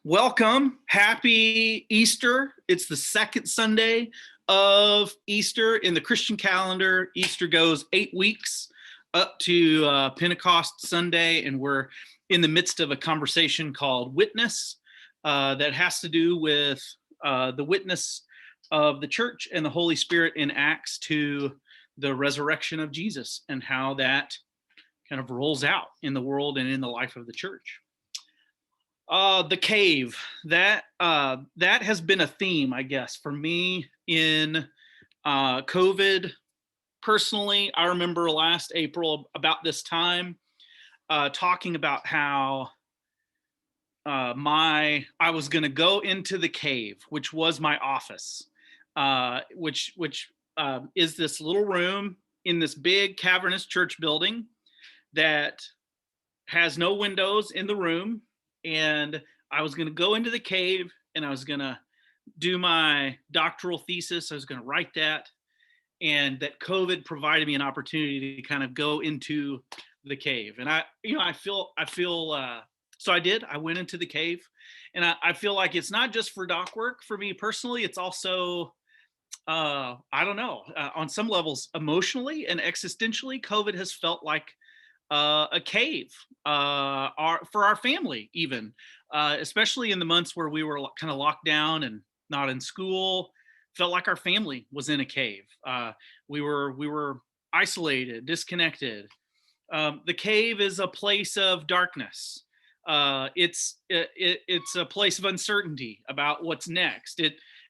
Welcome. Happy Easter. It's the second Sunday of Easter in the Christian calendar. Easter goes 8 weeks up to Pentecost Sunday, and we're in the midst of a conversation called Witness that has to do with the witness of the church and the Holy Spirit in Acts to the resurrection of Jesus and how that kind of rolls out in the world and in the life of the church. The cave, that has been a theme, I guess, for me in COVID. Personally, I remember last April about this time talking about how I was going to go into the cave, which was my office, which is this little room in this big cavernous church building that has no windows in the room. And I was going to go into the cave and I was going to do my doctoral thesis. I was going to write that. And that COVID provided me an opportunity to kind of go into the cave. And so I did. I went into the cave. And I feel like it's not just for doc work for me personally. It's also, I don't know, on some levels, emotionally and existentially, COVID has felt like a cave for our family, even, especially in the months where we were kind of locked down and not in school. Felt like our family was in a cave. We were isolated, disconnected. The cave is a place of darkness. It's a place of uncertainty about what's next.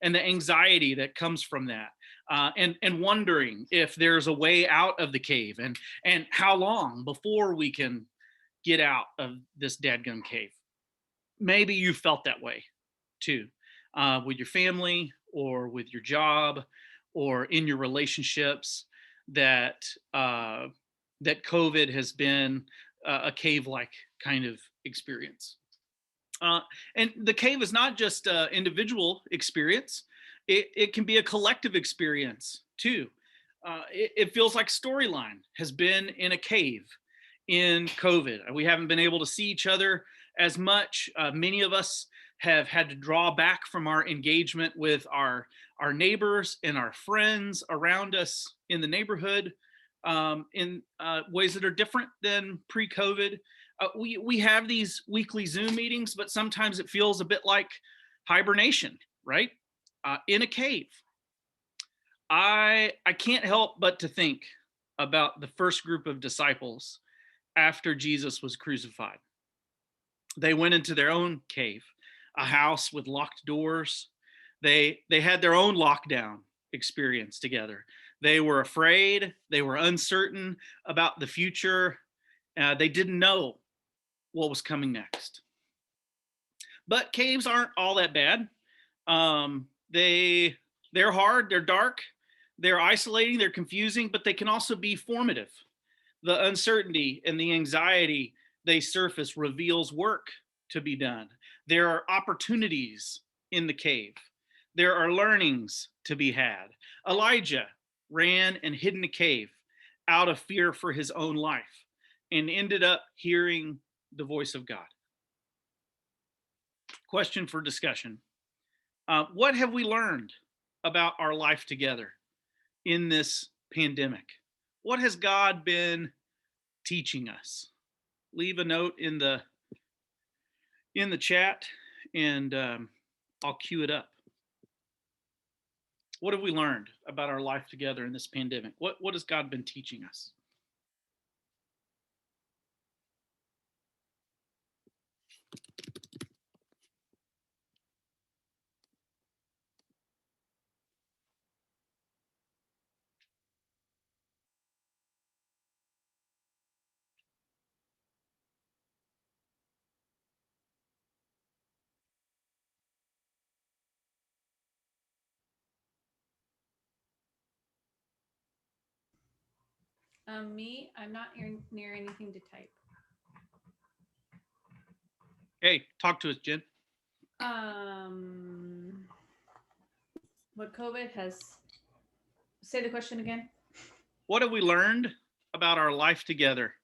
And the anxiety that comes from that. And wondering if there's a way out of the cave and how long before we can get out of this dadgum cave. Maybe you felt that way too, with your family or with your job or in your relationships, that COVID has been a cave-like kind of experience. And the cave is not just an individual experience. It can be a collective experience too. It feels like Storyline has been in a cave in COVID. We haven't been able to see each other as much. Many of us have had to draw back from our engagement with our neighbors and our friends around us in the neighborhood in ways that are different than pre-COVID. We have these weekly Zoom meetings, but sometimes it feels a bit like hibernation, right? In a cave. I can't help but to think about the first group of disciples after Jesus was crucified. They went into their own cave, a house with locked doors. They had their own lockdown experience together. They were afraid. They were uncertain about the future. They didn't know what was coming next. But caves aren't all that bad. They're hard, they're dark, they're isolating, they're confusing, but they can also be formative. The uncertainty and the anxiety they surface reveals work to be done. There are opportunities in the cave. There are learnings to be had. Elijah ran and hid in a cave out of fear for his own life and ended up hearing the voice of God. Question for discussion. What have we learned about our life together in this pandemic? What has God been teaching us? Leave a note in the chat and I'll cue it up. What have we learned about our life together in this pandemic? What has God been teaching us? Me, I'm not near anything to type. Hey, talk to us, Jen. What COVID has... Say the question again. What have we learned about our life together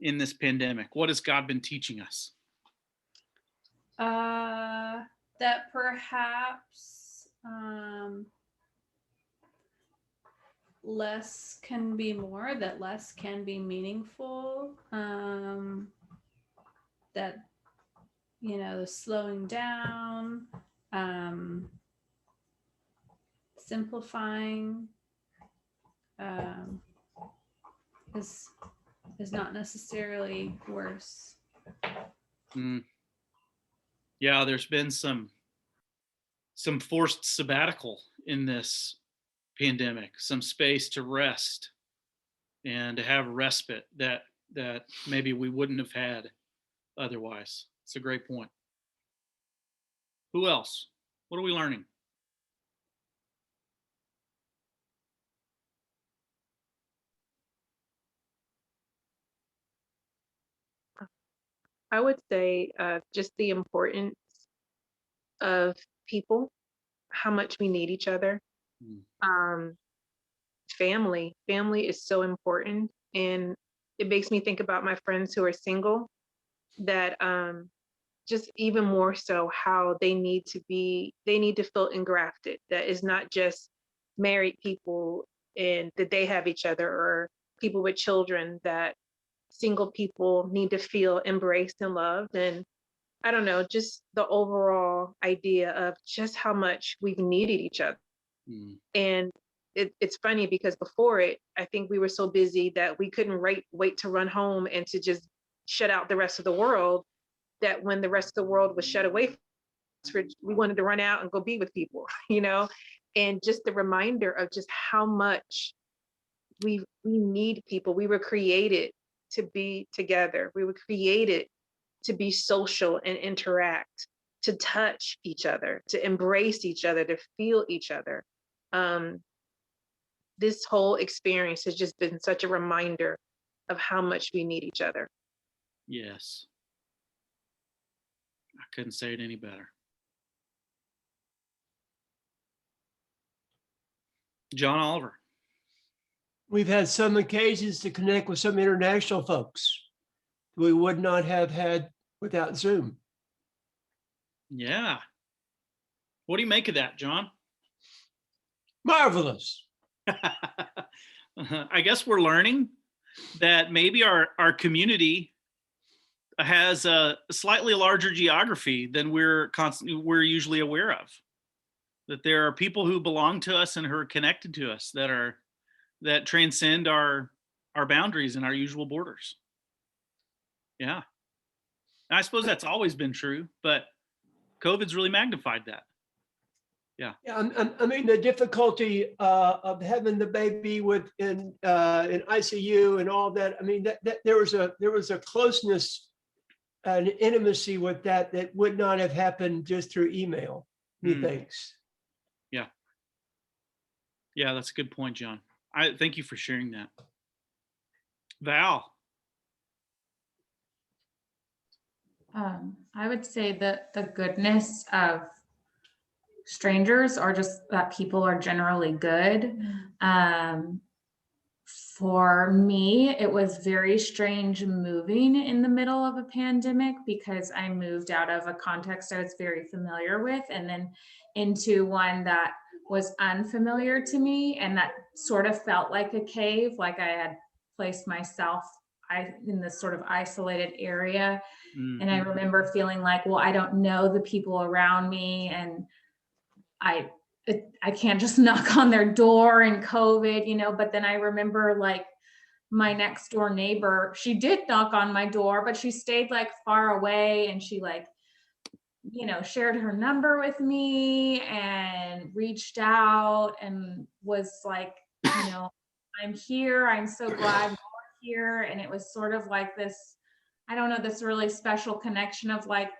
in this pandemic? What has God been teaching us? that perhaps less can be more, that less can be meaningful, that, you know, the slowing down, simplifying is not necessarily worse. Yeah, there's been some forced sabbatical in this pandemic, some space to rest and to have respite that maybe we wouldn't have had otherwise. It's a great point. Who else? What are we learning? I would say just the importance of people, how much we need each other. Um, family is so important, and it makes me think about my friends who are single, that just even more so how they need to feel engrafted. That is not just married people and that they have each other, or people with children, that single people need to feel embraced and loved. And I don't know, just the overall idea of just how much we've needed each other. And it's funny because before it, I think we were so busy that we couldn't wait to run home and to just shut out the rest of the world, that when the rest of the world was shut away, we wanted to run out and go be with people, you know? And just the reminder of just how much we need people. We were created to be together. We were created to be social and interact, to touch each other, to embrace each other, to feel each other. This whole experience has just been such a reminder of how much we need each other. Yes. I couldn't say it any better. John Oliver. We've had some occasions to connect with some international folks we would not have had without Zoom. Yeah. What do you make of that, John? Marvelous. I guess we're learning that maybe our community has a slightly larger geography than we're usually aware of. That there are people who belong to us and who are connected to us that transcend our boundaries and our usual borders. Yeah. And I suppose that's always been true, but COVID's really magnified that. Yeah. I mean, the difficulty of having the baby in ICU and all that. I mean, that there was a closeness and intimacy with that would not have happened just through email. Methinks. Yeah. Yeah, that's a good point, John. I thank you for sharing that. Val. I would say that the goodness of strangers, or just that people are generally good. For me, it was very strange moving in the middle of a pandemic, because I moved out of a context I was very familiar with and then into one that was unfamiliar to me, and that sort of felt like a cave, like I had placed myself in this sort of isolated area. And I remember feeling like, well, I don't know the people around me, and I can't just knock on their door in COVID, you know. But then I remember, like, my next door neighbor, she did knock on my door, but she stayed like far away, and she, like, you know, shared her number with me and reached out and was like, you know, I'm here. I'm so glad you're here. And it was sort of like this, I don't know, this really special connection of, like,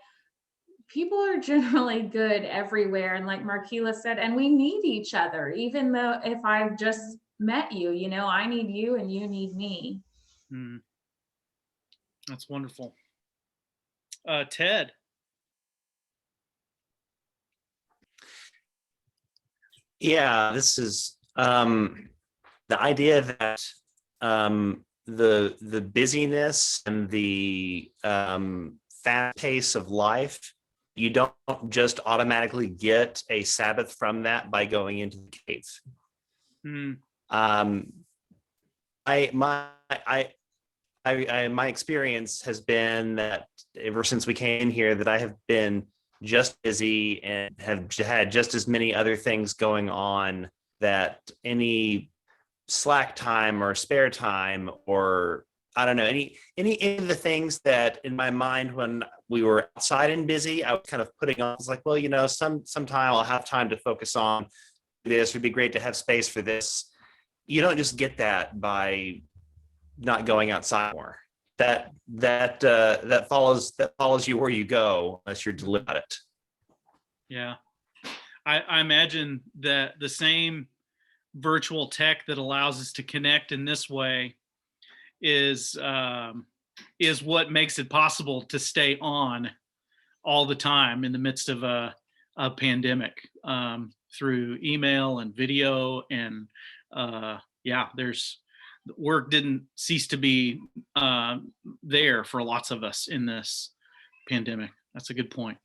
people are generally good everywhere. And like Marquila said, and we need each other, even though if I've just met you, you know, I need you and you need me. That's wonderful. Ted. Yeah, this is the idea that the busyness and the fast pace of life you don't just automatically get a Sabbath from that by going into the cave. Mm. My experience has been that ever since we came here, that I have been just busy and have had just as many other things going on, that any slack time or spare time, or I don't know, any of the things that in my mind when we were outside and busy, I was kind of putting on. It's like, well, sometime I'll have time to focus on this. It'd be great to have space for this. You don't just get that by not going outside more. That follows you where you go, unless you're deliberate about it. Yeah. I imagine that the same virtual tech that allows us to connect in this way is what makes it possible to stay on all the time in the midst of a pandemic, through email and video. And there's work didn't cease to be there for lots of us in this pandemic. That's a good point.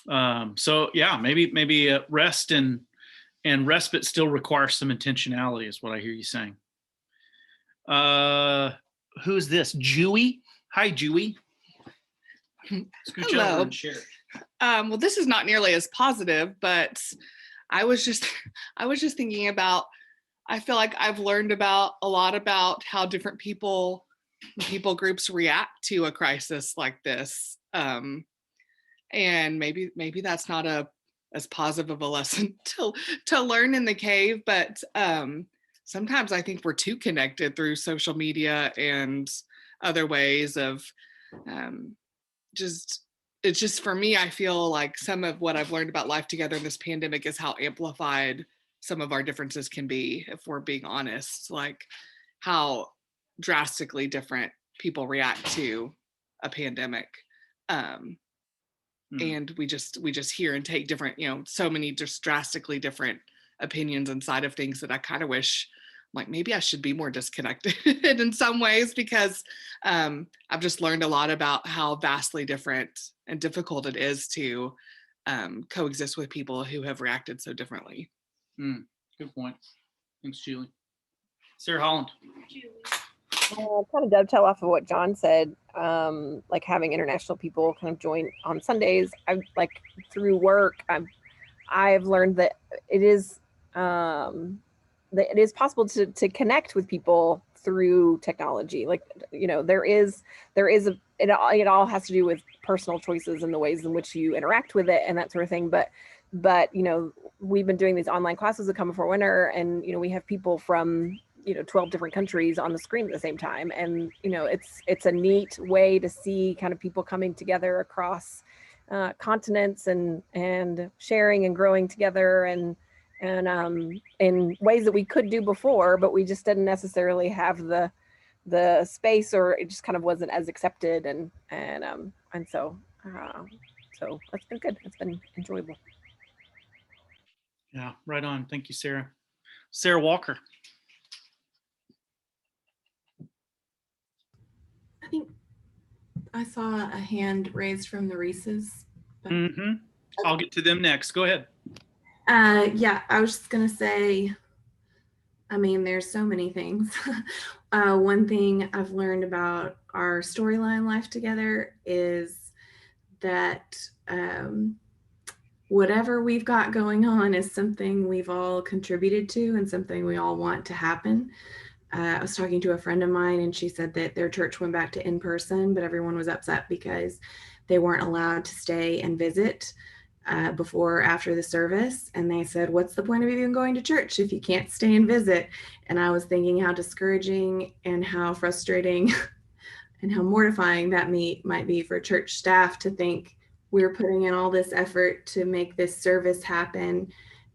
So yeah, maybe rest and respite still requires some intentionality, is what I hear you saying. Who's this? Jewy? Hi, Jewy. Scooch Hello. over and share. Well, this is not nearly as positive, but I was just thinking about, I feel like I've learned a lot about how different people groups react to a crisis like this. And maybe that's not as positive of a lesson to learn in the cave, but sometimes I think we're too connected through social media and other ways of it's just for me, I feel like some of what I've learned about life together in this pandemic is how amplified some of our differences can be, if we're being honest, like how drastically different people react to a pandemic. And we just hear and take different, so many just drastically different opinions inside of things that I kind of wish, like, maybe I should be more disconnected in some ways, because I've just learned a lot about how vastly different and difficult it is to coexist with people who have reacted so differently. Good point. Thanks, Julie. Sarah Holland. Kind of dovetail off of what John said, like having international people kind of join on Sundays. I like through work, I've learned that it is possible to connect with people through technology. Like, it all has to do with personal choices and the ways in which you interact with it and that sort of thing. But we've been doing these online classes that come before winter, and we have people from 12 different countries on the screen at the same time. And, it's a neat way to see kind of people coming together across continents and sharing and growing together and in ways that we could do before, but we just didn't necessarily have the space, or it just kind of wasn't as accepted. And so that's been good. It's been enjoyable. Yeah, right on. Thank you, Sarah. Sarah Walker. I think I saw a hand raised from the Reese's. I'll get to them next. Go ahead. Yeah, I was just gonna say, there's so many things. One thing I've learned about our storyline life together is that whatever we've got going on is something we've all contributed to and something we all want to happen. I was talking to a friend of mine, and she said that their church went back to in-person, but everyone was upset because they weren't allowed to stay and visit before or after the service. And they said, what's the point of even going to church if you can't stay and visit? And I was thinking how discouraging and how frustrating and how mortifying that might be for church staff to think we're putting in all this effort to make this service happen,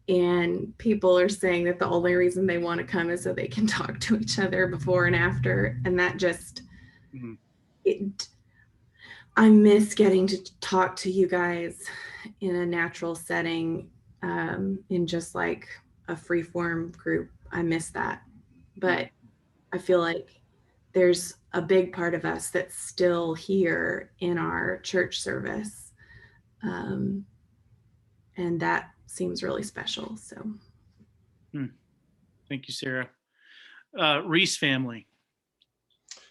and people are saying that the only reason they want to come is so they can talk to each other before and after. And that just, I miss getting to talk to you guys in a natural setting, in just like a free form group. I miss that. But I feel like there's a big part of us that's still here in our church service. And that seems really special. So. Thank you, Sarah. Reese family.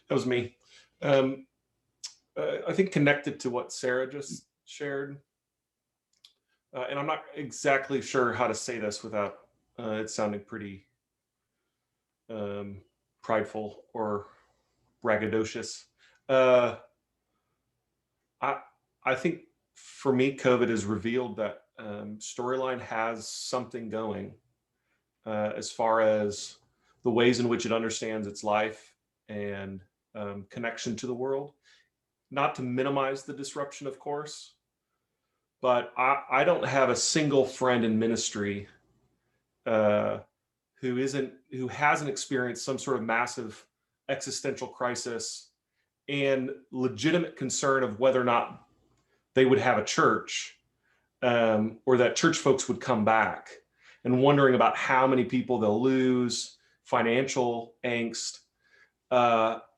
That was me. I think connected to what Sarah just shared, and I'm not exactly sure how to say this without it sounding pretty prideful or braggadocious. I think for me, COVID has revealed that Storyline has something going as far as the ways in which it understands its life and connection to the world. Not to minimize the disruption, of course, but I don't have a single friend in ministry who hasn't experienced some sort of massive existential crisis and legitimate concern of whether or not they would have a church, or that church folks would come back, and wondering about how many people they'll lose, financial angst.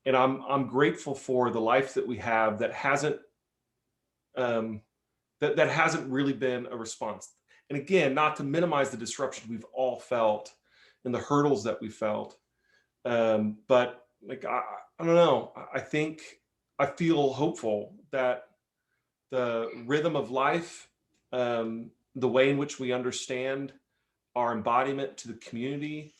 And I'm grateful for the life that we have that hasn't that hasn't really been a response. And again, not to minimize the disruption we've all felt and the hurdles that we felt, but like I don't know. I feel hopeful that the rhythm of life, the way in which we understand our embodiment to the community,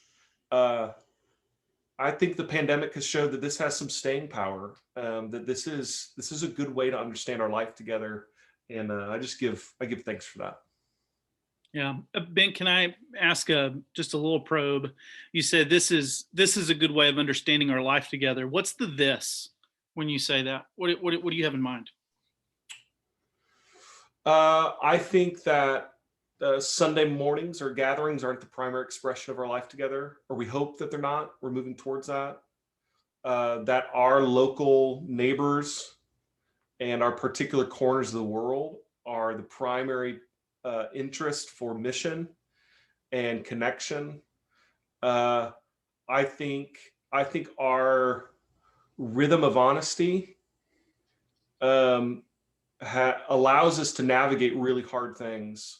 I think the pandemic has showed that this has some staying power, that this is a good way to understand our life together. And I give thanks for that. Yeah. Ben, can I ask just a little probe? You said this is a good way of understanding our life together. What's the this when you say that? What do you have in mind? I think that Sunday mornings or gatherings aren't the primary expression of our life together, or we hope that they're not. We're moving towards that. That our local neighbors and our particular corners of the world are the primary interest for mission and connection. I think our rhythm of honesty allows us to navigate really hard things.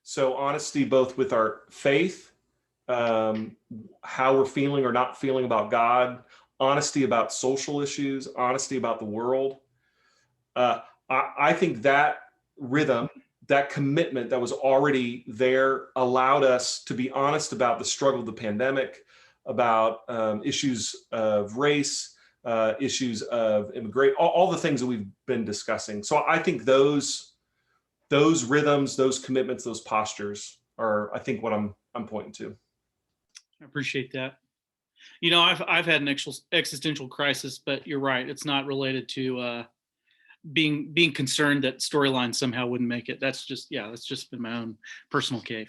So honesty both with our faith, how we're feeling or not feeling about God, honesty about social issues, honesty about the world. I think that rhythm, that commitment that was already there allowed us to be honest about the struggle of the pandemic, about issues of race, issues of immigration, all the things that we've been discussing. So I think those rhythms, those commitments, those postures are, I think, what I'm pointing to. I appreciate that. You know, I've had an existential crisis, but you're right. It's not related to being concerned that Storyline somehow wouldn't make it. That's just been my own personal cave.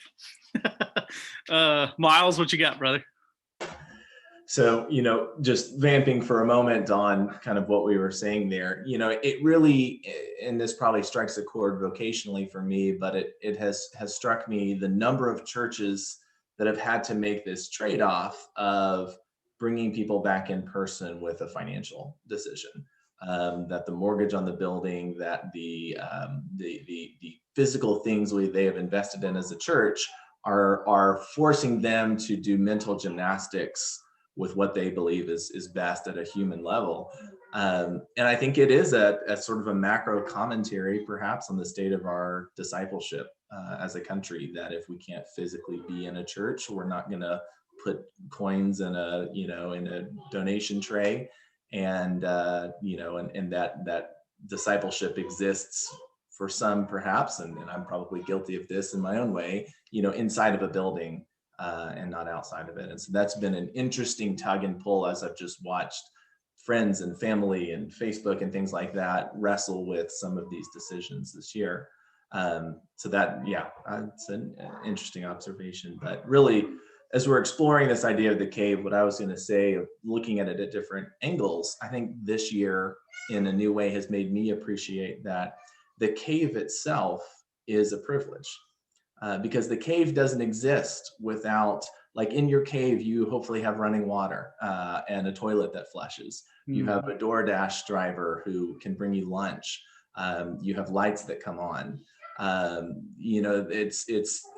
Miles, what you got, brother? So, just vamping for a moment on kind of what we were saying there, it really, and this probably strikes a chord vocationally for me, but it has struck me the number of churches that have had to make this trade-off of bringing people back in person with a financial decision. That the mortgage on the building, that the physical things they have invested in as a church are forcing them to do mental gymnastics with what they believe is best at a human level. And I think it is a sort of a macro commentary perhaps on the state of our discipleship as a country, that if we can't physically be in a church, we're not gonna put coins in a donation tray. And and that discipleship exists for some perhaps, and I'm probably guilty of this in my own way, inside of a building and not outside of it. And so that's been an interesting tug and pull as I've just watched friends and family and Facebook and things like that wrestle with some of these decisions this year. So that, it's an interesting observation. But really, as we're exploring this idea of the cave, what I was going to say, of looking at it at different angles, I think this year in a new way has made me appreciate that the cave itself is a privilege. Because the cave doesn't exist without, like in your cave, you hopefully have running water and a toilet that flushes. You have a DoorDash driver who can bring you lunch. You have lights that come on. You know, it's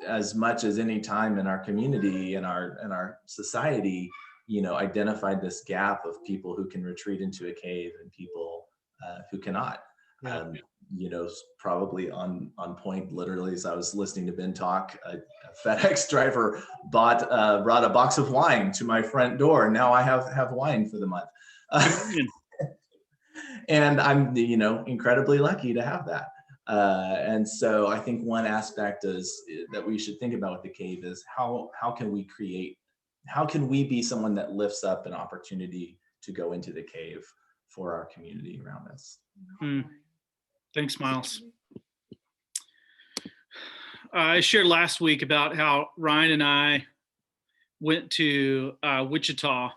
as much as any time in our community, in our society, you know, identified this gap of people who can retreat into a cave and people who cannot. Yeah. You know, probably on point. Literally, as I was listening to Ben talk, a FedEx driver brought a box of wine to my front door, and now I have wine for the month. And I'm, you know, incredibly lucky to have that. And so I think one aspect is that we should think about with the cave is how can we be someone that lifts up an opportunity to go into the cave for our community around us. Thanks, Miles. I shared last week about how Ryan and I went to Wichita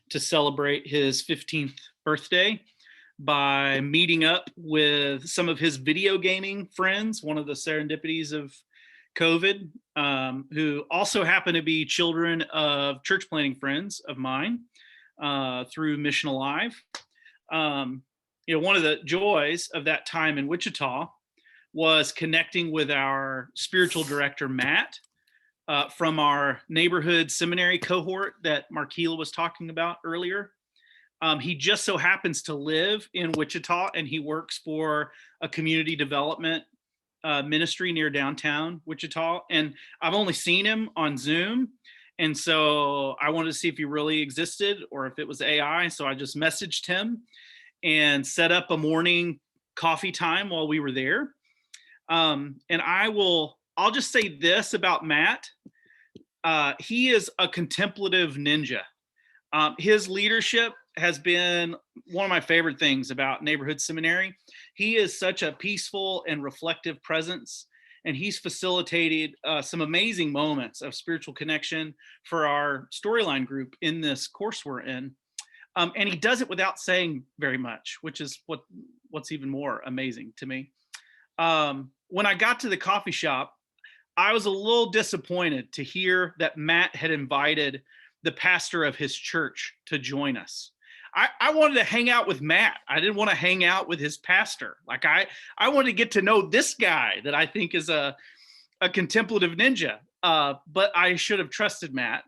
to celebrate his 15th birthday by meeting up with some of his video gaming friends, one of the serendipities of COVID, who also happen to be children of church planting friends of mine through Mission Alive. You know, one of the joys of that time in Wichita was connecting with our spiritual director, Matt, from our neighborhood seminary cohort that Marquila was talking about earlier. He just so happens to live in Wichita, and he works for a community development ministry near downtown Wichita. And I've only seen him on Zoom. And so I wanted to see if he really existed or if it was AI. So I just messaged him and set up a morning coffee time while we were there. And I'll just say this about Matt. He is a contemplative ninja. His leadership has been one of my favorite things about Neighborhood Seminary. He is such a peaceful and reflective presence, and he's facilitated some amazing moments of spiritual connection for our storyline group in this course we're in. And he does it without saying very much, which is what's even more amazing to me. When I got to the coffee shop, I was a little disappointed to hear that Matt had invited the pastor of his church to join us. I wanted to hang out with Matt. I didn't want to hang out with his pastor. Like I wanted to get to know this guy that I think is a contemplative ninja. But I should have trusted Matt.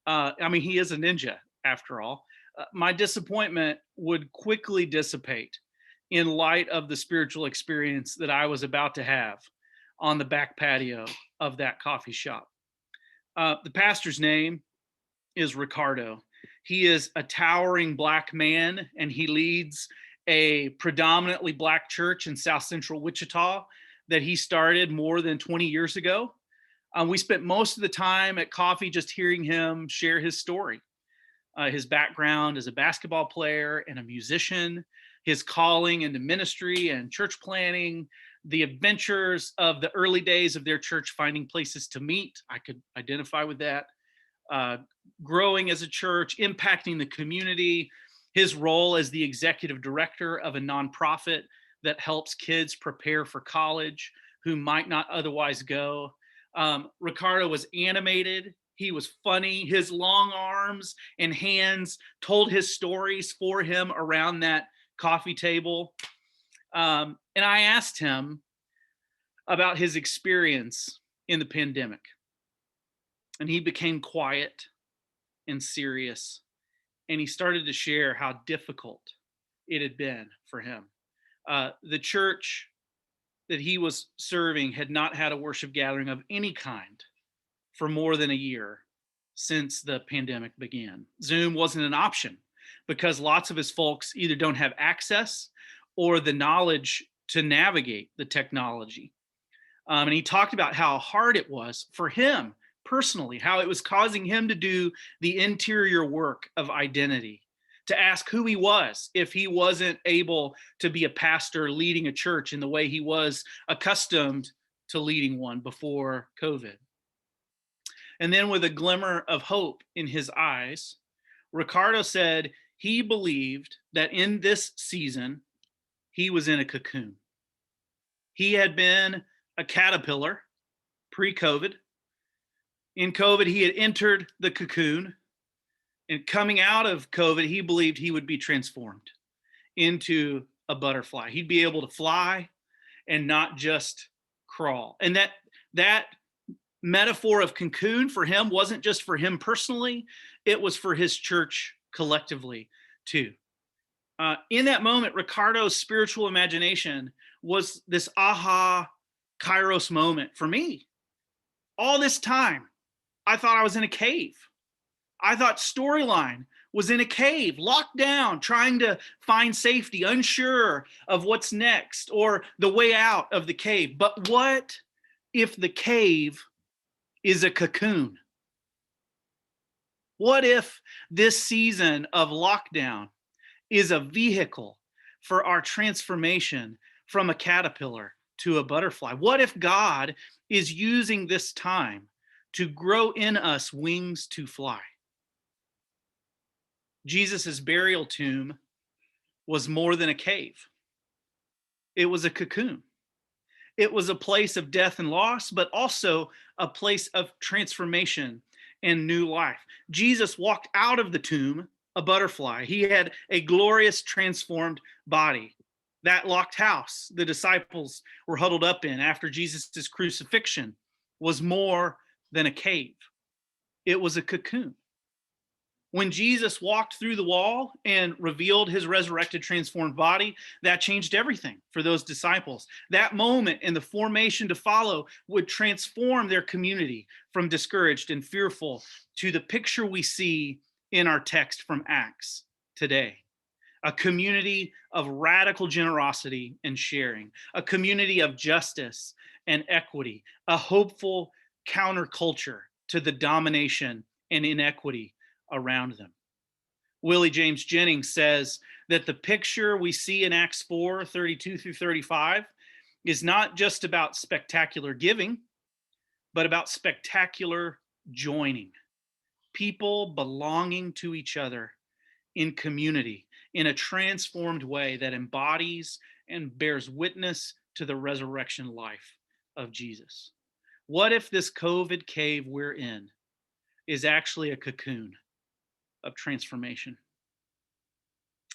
I mean, he is a ninja after all. My disappointment would quickly dissipate in light of the spiritual experience that I was about to have on the back patio of that coffee shop. The pastor's name is Ricardo. He is a towering Black man, and he leads a predominantly Black church in South Central Wichita that he started more than 20 years ago. We spent most of the time at coffee just hearing him share his story. His background as a basketball player and a musician, his calling into ministry and church planning, the adventures of the early days of their church finding places to meet. I could identify with that. Growing as a church, impacting the community, his role as the executive director of a nonprofit that helps kids prepare for college who might not otherwise go. Ricardo was animated. He was funny. His long arms and hands told his stories for him around that coffee table. And I asked him about his experience in the pandemic. And he became quiet and serious. And he started to share how difficult it had been for him. The church that he was serving had not had a worship gathering of any kind for more than a year since the pandemic began. Zoom wasn't an option because lots of his folks either don't have access or the knowledge to navigate the technology. And he talked about how hard it was for him personally, how it was causing him to do the interior work of identity, to ask who he was if he wasn't able to be a pastor leading a church in the way he was accustomed to leading one before COVID. And then with a glimmer of hope in his eyes, Ricardo said he believed that in this season, he was in a cocoon. He had been a caterpillar pre-COVID. In COVID, he had entered the cocoon. And coming out of COVID, he believed he would be transformed into a butterfly. He'd be able to fly and not just crawl. And that metaphor of cocoon for him wasn't just for him personally, it was for his church collectively too. In that moment, Ricardo's spiritual imagination was this aha kairos moment for me. All this time, I thought I was in a cave. I thought Storyline was in a cave, locked down, trying to find safety, unsure of what's next or the way out of the cave. But what if the cave is a cocoon? What if this season of lockdown is a vehicle for our transformation from a caterpillar to a butterfly? What if God is using this time to grow in us wings to fly? Jesus's burial tomb was more than a cave. It was a cocoon. It was a place of death and loss, but also a place of transformation and new life. Jesus walked out of the tomb a butterfly. He had a glorious transformed body. That locked house the disciples were huddled up in after Jesus' crucifixion was more than a cave. It was a cocoon. When Jesus walked through the wall and revealed his resurrected, transformed body, that changed everything for those disciples. That moment and the formation to follow would transform their community from discouraged and fearful to the picture we see in our text from Acts today. A community of radical generosity and sharing, a community of justice and equity, a hopeful counterculture to the domination and inequity around them. Willie James Jennings says that the picture we see in Acts 4, 32 through 35 is not just about spectacular giving, but about spectacular joining. People belonging to each other in community in a transformed way that embodies and bears witness to the resurrection life of Jesus. What if this COVID cave we're in is actually a cocoon of transformation?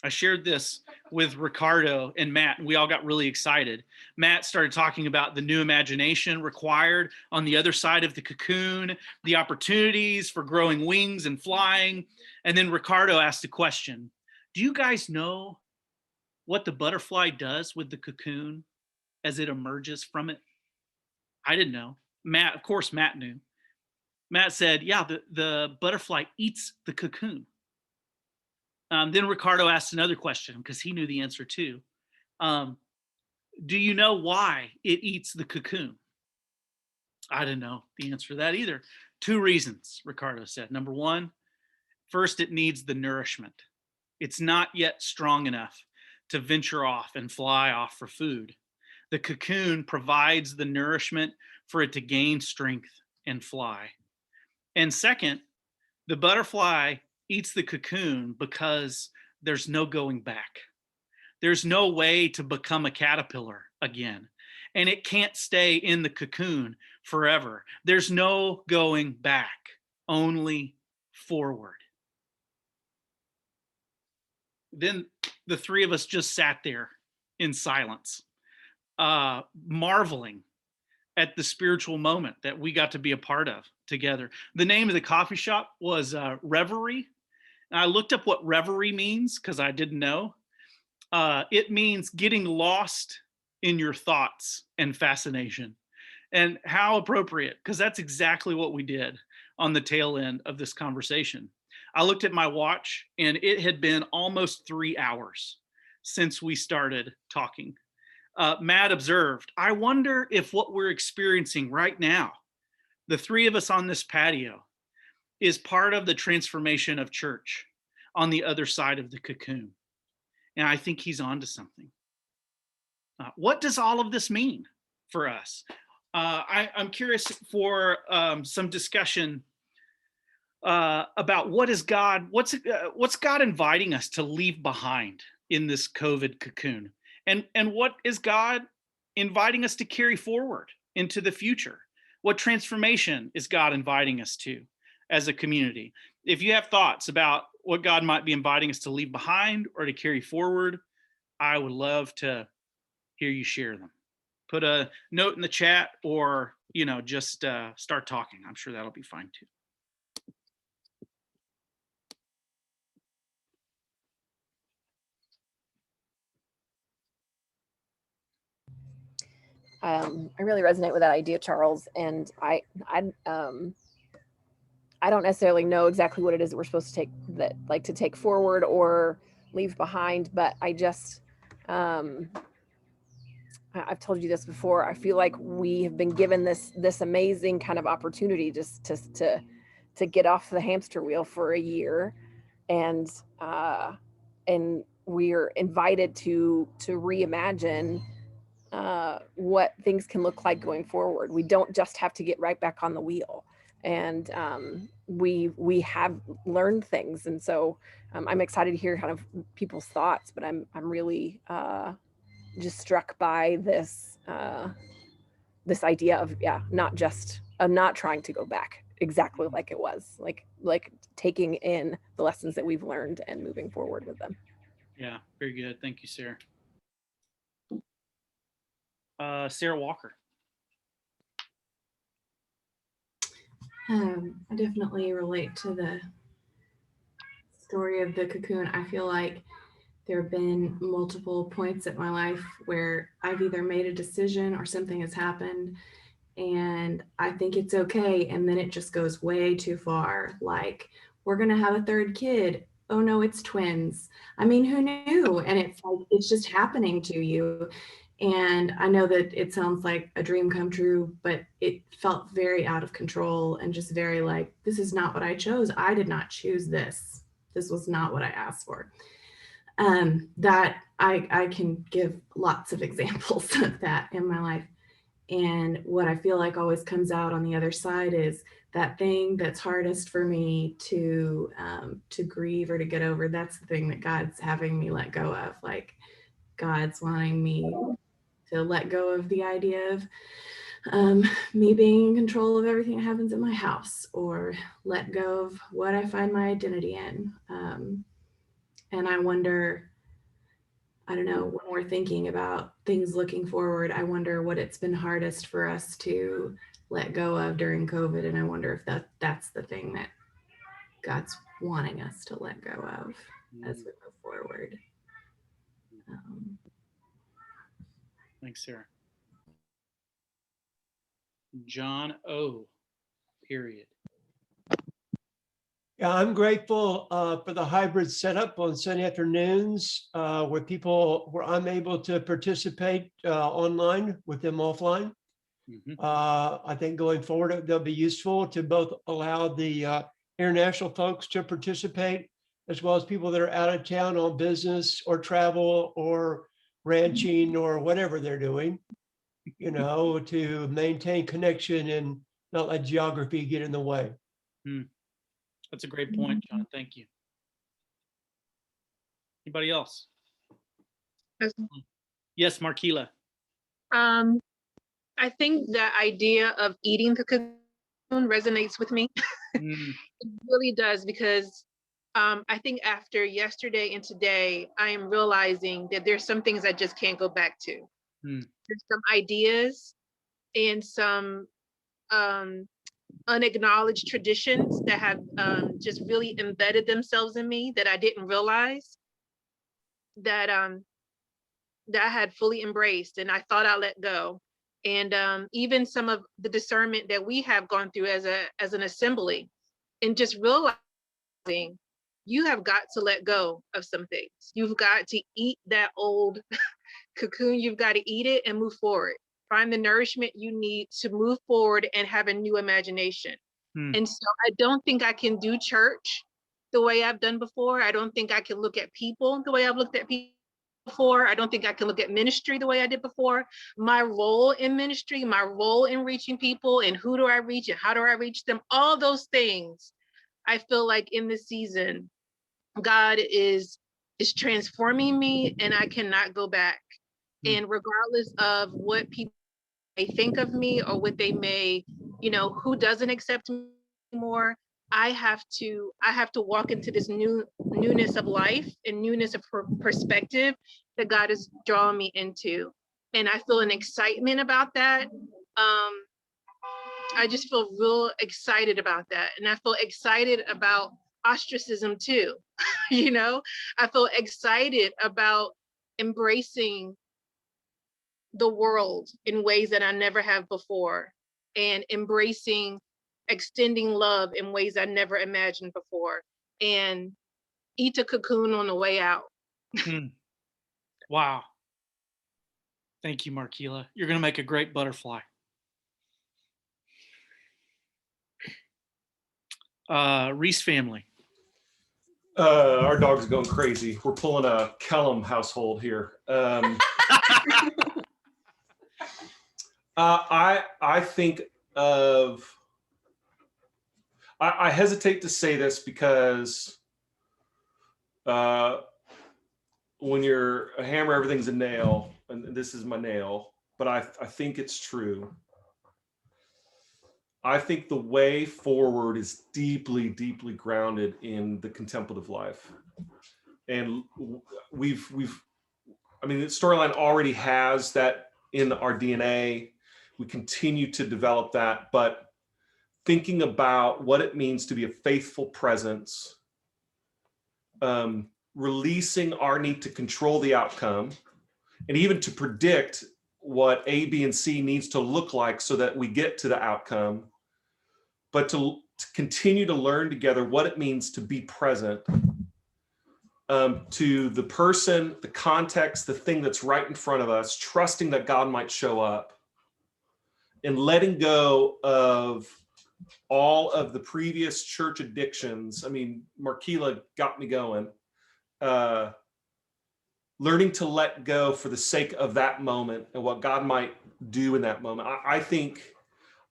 I shared this with Ricardo and Matt, and we all got really excited. Matt started talking about the new imagination required on the other side of the cocoon, the opportunities for growing wings and flying. And then Ricardo asked a question. Do you guys know what the butterfly does with the cocoon as it emerges from it? I didn't know. Matt, of course, Matt knew. Matt said, yeah, the butterfly eats the cocoon. Then Ricardo asked another question because he knew the answer too. Do you know why it eats the cocoon? I didn't know the answer to that either. 2 reasons, Ricardo said. Number one, first, it needs the nourishment. It's not yet strong enough to venture off and fly off for food. The cocoon provides the nourishment for it to gain strength and fly. And second, the butterfly eats the cocoon because there's no going back. There's no way to become a caterpillar again. And it can't stay in the cocoon forever. There's no going back, only forward. Then the 3 of us just sat there in silence, marveling at the spiritual moment that we got to be a part of together. The name of the coffee shop was Reverie. And I looked up what reverie means because I didn't know. It means getting lost in your thoughts and fascination. And how appropriate, because that's exactly what we did on the tail end of this conversation. I looked at my watch and it had been almost 3 hours since we started talking. Matt observed, I wonder if what we're experiencing right now, the 3 of us on this patio, is part of the transformation of church on the other side of the cocoon. And I think he's onto something. What does all of this mean for us? I'm curious for some discussion about what's God inviting us to leave behind in this COVID cocoon? And what is God inviting us to carry forward into the future? What transformation is God inviting us to as a community? If you have thoughts about what God might be inviting us to leave behind or to carry forward, I would love to hear you share them. Put a note in the chat, or just start talking. I'm sure that'll be fine too. I really resonate with that idea, Charles, and I don't necessarily know exactly what it is that we're supposed to take forward or leave behind, but I just I've told you this before. I feel like we have been given this amazing kind of opportunity just to get off the hamster wheel for a year, and we're invited to reimagine what things can look like going forward. We don't just have to get right back on the wheel, and we have learned things, and so I'm excited to hear kind of people's thoughts. But I'm really just struck by this idea of not trying to go back exactly like it was, like taking in the lessons that we've learned and moving forward with them. Yeah, very good. Thank you, Sarah. Sarah Walker. I definitely relate to the story of the cocoon. I feel like there have been multiple points in my life where I've either made a decision or something has happened and I think it's okay, and then it just goes way too far. Like, we're gonna have a third kid. Oh no, it's twins. I mean, who knew? And it's like, it's just happening to you. And I know that it sounds like a dream come true, but it felt very out of control and just very like, this is not what I chose. I did not choose this. This was not what I asked for. That I can give lots of examples of that in my life. And what I feel like always comes out on the other side is that thing that's hardest for me to grieve or to get over. That's the thing that God's having me let go of. Like, God's wanting me to let go of the idea of me being in control of everything that happens in my house, or let go of what I find my identity in. And I wonder, I don't know, when we're thinking about things looking forward, I wonder what it's been hardest for us to let go of during COVID. And I wonder if that's the thing that God's wanting us to let go of as we move forward. Thanks, Sarah. John O. Period. Yeah, I'm grateful for the hybrid setup on Sunday afternoons where I'm able to participate online with them offline. I think going forward, they'll be useful to both allow the international folks to participate, as well as people that are out of town on business or travel or ranching or whatever they're doing, to maintain connection and not let geography get in the way. That's a great point, John. Thank you. Anybody else? Yes, Markila. I think the idea of eating the cocoon resonates with me. It really does, because I think after yesterday and today, I am realizing that there's some things I just can't go back to. There's some ideas and some unacknowledged traditions that have just really embedded themselves in me that I didn't realize that that I had fully embraced, and I thought I let go. And even some of the discernment that we have gone through as an assembly, and just realizing you have got to let go of some things. You've got to eat that old cocoon. You've got to eat it and move forward. Find the nourishment you need to move forward and have a new imagination. And so I don't think I can do church the way I've done before. I don't think I can look at people the way I've looked at people before. I don't think I can look at ministry the way I did before. My role in ministry, my role in reaching people, and who do I reach and how do I reach them, all those things, I feel like in this season, God is transforming me, and I cannot go back. And regardless of what people may think of me or what they may, who doesn't accept me anymore, I have to walk into this newness of life and newness of perspective that God is drawing me into. And I feel an excitement about that. I just feel real excited about that. And I feel excited about ostracism too. You know, I feel excited about embracing the world in ways that I never have before, and extending love in ways I never imagined before, and eat a cocoon on the way out. Wow. Thank you, Markila. You're going to make a great butterfly. Reese family. Our dog's going crazy. We're pulling a Kellum household here. I think of, I hesitate to say this because when you're a hammer, everything's a nail, and this is my nail, but I think it's true. I think the way forward is deeply, deeply grounded in the contemplative life. And the storyline already has that in our DNA. We continue to develop that, but thinking about what it means to be a faithful presence, releasing our need to control the outcome, and even to predict what A, B, and C needs to look like so that we get to the outcome, but to continue to learn together what it means to be present to the person, the context, the thing that's right in front of us, trusting that God might show up, and letting go of all of the previous church addictions. I mean, Markila got me going. Learning to let go for the sake of that moment and what God might do in that moment. I think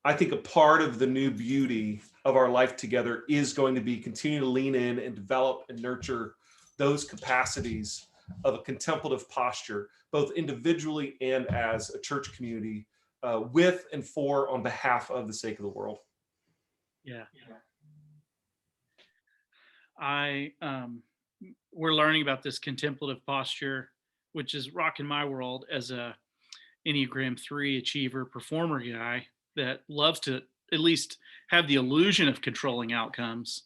a part of the new beauty of our life together is going to be continue to lean in and develop and nurture those capacities of a contemplative posture, both individually and as a church community, with and for, on behalf of the sake of the world. Yeah. We're learning about this contemplative posture, which is rocking my world as a Enneagram 3 achiever performer guy that loves to at least have the illusion of controlling outcomes.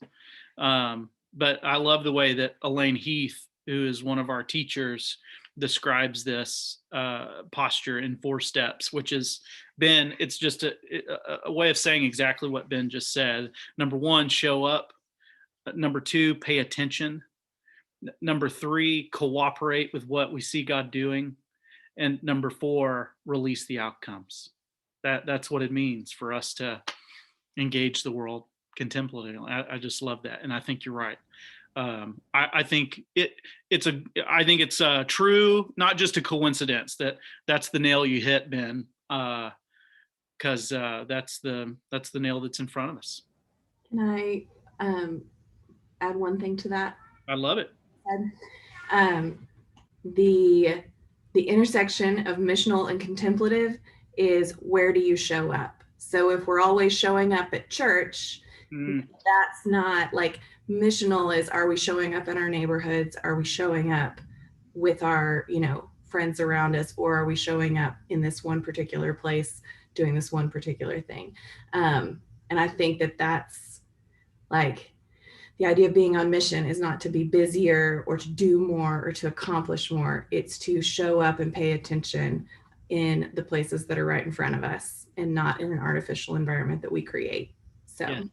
But I love the way that Elaine Heath, who is one of our teachers, describes this posture in 4 steps, which is, Ben, it's just a way of saying exactly what Ben just said. Number 1, show up. Number 2, pay attention. Number 3, cooperate with what we see God doing. And number 4, release the outcomes. That's what it means for us to engage the world contemplatively. I just love that, and I think you're right. I think it's true, not just a coincidence that's the nail you hit, Ben, because that's the nail that's in front of us. Can I add one thing to that? I love it. The intersection of missional and contemplative is, where do you show up? So if we're always showing up at church, that's not like missional. Is, are we showing up in our neighborhoods? Are we showing up with our, friends around us? Or are we showing up in this one particular place doing this one particular thing? And I think that's like, the idea of being on mission is not to be busier or to do more or to accomplish more. It's to show up and pay attention in the places that are right in front of us and not in an artificial environment that we create. So